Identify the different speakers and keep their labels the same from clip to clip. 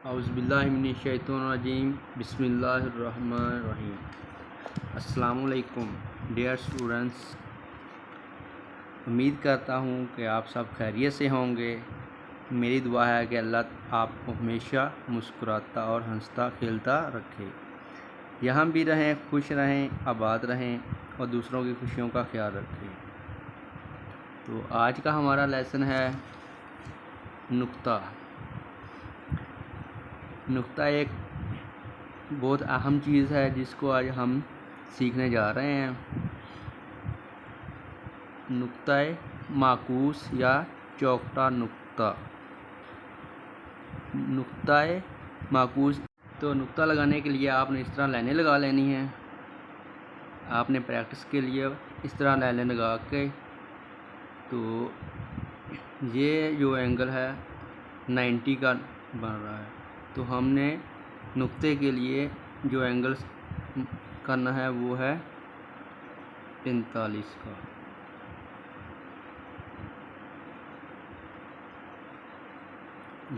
Speaker 1: औज़ुबिल्लाहिमिनश्शैतानिर्रजीम बिस्मिल्लाहिर्रहमानिर्रहीम। अस्सलामुअलैकुम dear students, उम्मीद करता हूँ कि आप सब खैरियत से होंगे। मेरी दुआ है कि अल्लाह आपको हमेशा मुस्कुराता और हंसता खेलता रखे। यहाँ भी रहें, खुश रहें, आबाद रहें और दूसरों की खुशियों का ख्याल रखें। तो आज का हमारा लेसन है नुक्ता। नुक्ता एक बहुत अहम चीज़ है जिसको आज हम सीखने जा रहे हैं। नुक्ता माकूस या चौखटा नुक्ता। नुक्ता माकूस। तो नुक्ता लगाने के लिए आपने इस तरह लाइनें लगा लेनी है। आपने प्रैक्टिस के लिए इस तरह लाइनें लगा के, तो ये जो एंगल है 90 का बन रहा है, तो हमने नुक्ते के लिए जो एंगल करना है वो है 45 का।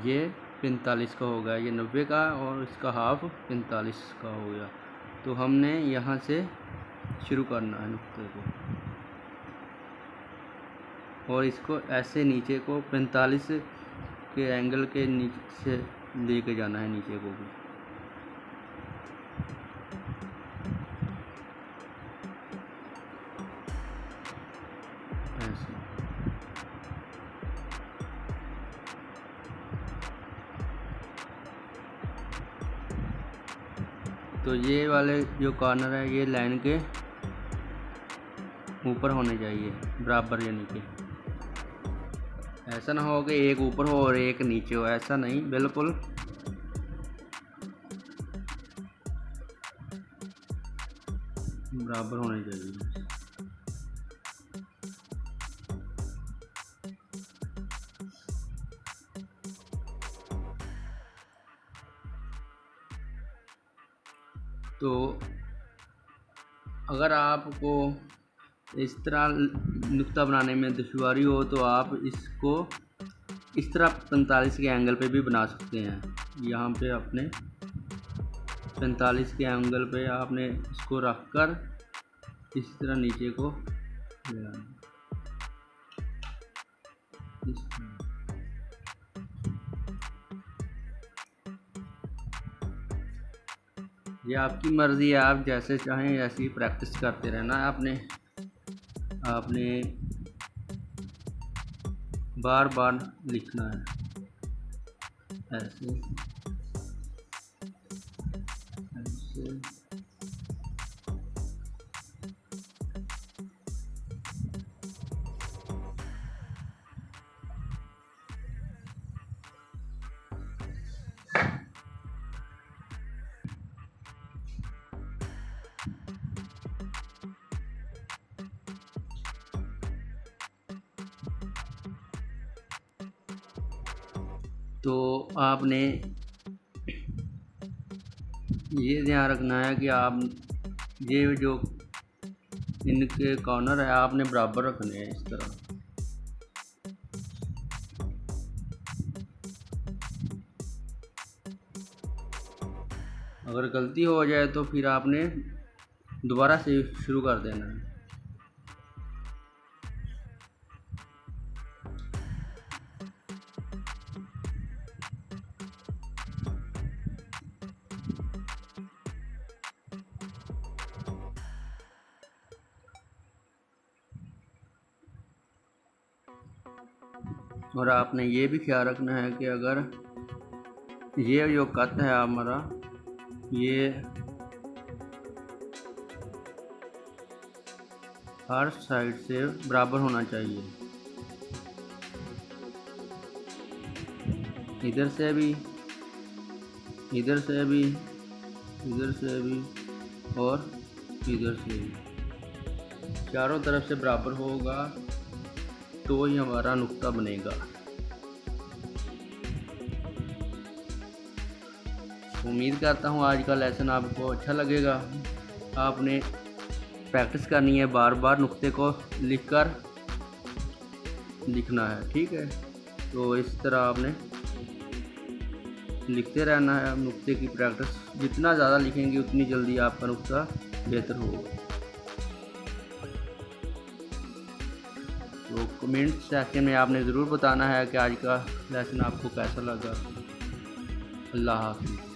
Speaker 1: ये 45 का हो गया, ये 90 का और इसका हाफ 45 का हो गया। तो हमने यहाँ से शुरू करना है नुक्ते को और इसको ऐसे नीचे को 45 के एंगल के नीचे से लेके जाना है नीचे को भी। ऐसे तो ये वाले जो कॉर्नर है ये लाइन के ऊपर होने चाहिए, बराबर, यानी कि ऐसा ना हो कि एक ऊपर हो और एक नीचे हो, ऐसा नहीं, बिल्कुल बराबर होने चाहिए। तो अगर आपको इस तरह नुक्ता बनाने में दुश्वारी हो तो आप इसको इस तरह 45 के एंगल पे भी बना सकते हैं। यहाँ पे अपने 45 के एंगल पे आपने इसको रख कर इस तरह नीचे को ले आना। ये आपकी मर्ज़ी है, आप जैसे चाहें ऐसी प्रैक्टिस करते रहना है। आपने बार बार लिखना है ऐसे ऐसे। तो आपने ये ध्यान रखना है कि आप ये जो इनके कॉर्नर है आपने बराबर रखने हैं इस तरह। अगर गलती हो जाए तो फिर आपने दोबारा से शुरू कर देना है। और आपने ये भी ख्याल रखना है कि अगर ये जो कट है हमारा, ये हर साइड से बराबर होना चाहिए। इधर से भी, इधर से भी, इधर से भी और इधर से भी, चारों तरफ से बराबर होगा तो ही हमारा नुक्ता बनेगा। उम्मीद करता हूँ आज का लेसन आपको अच्छा लगेगा। आपने प्रैक्टिस करनी है, बार बार नुक्ते को लिखकर लिखना है, ठीक है। तो इस तरह आपने लिखते रहना है। नुक्ते की प्रैक्टिस जितना ज़्यादा लिखेंगे उतनी जल्दी आपका नुक्ता बेहतर होगा। तो कमेंट सेक्शन में आपने ज़रूर बताना है कि आज का लेसन आपको कैसा लगा। अल्लाह हाफ़िज़।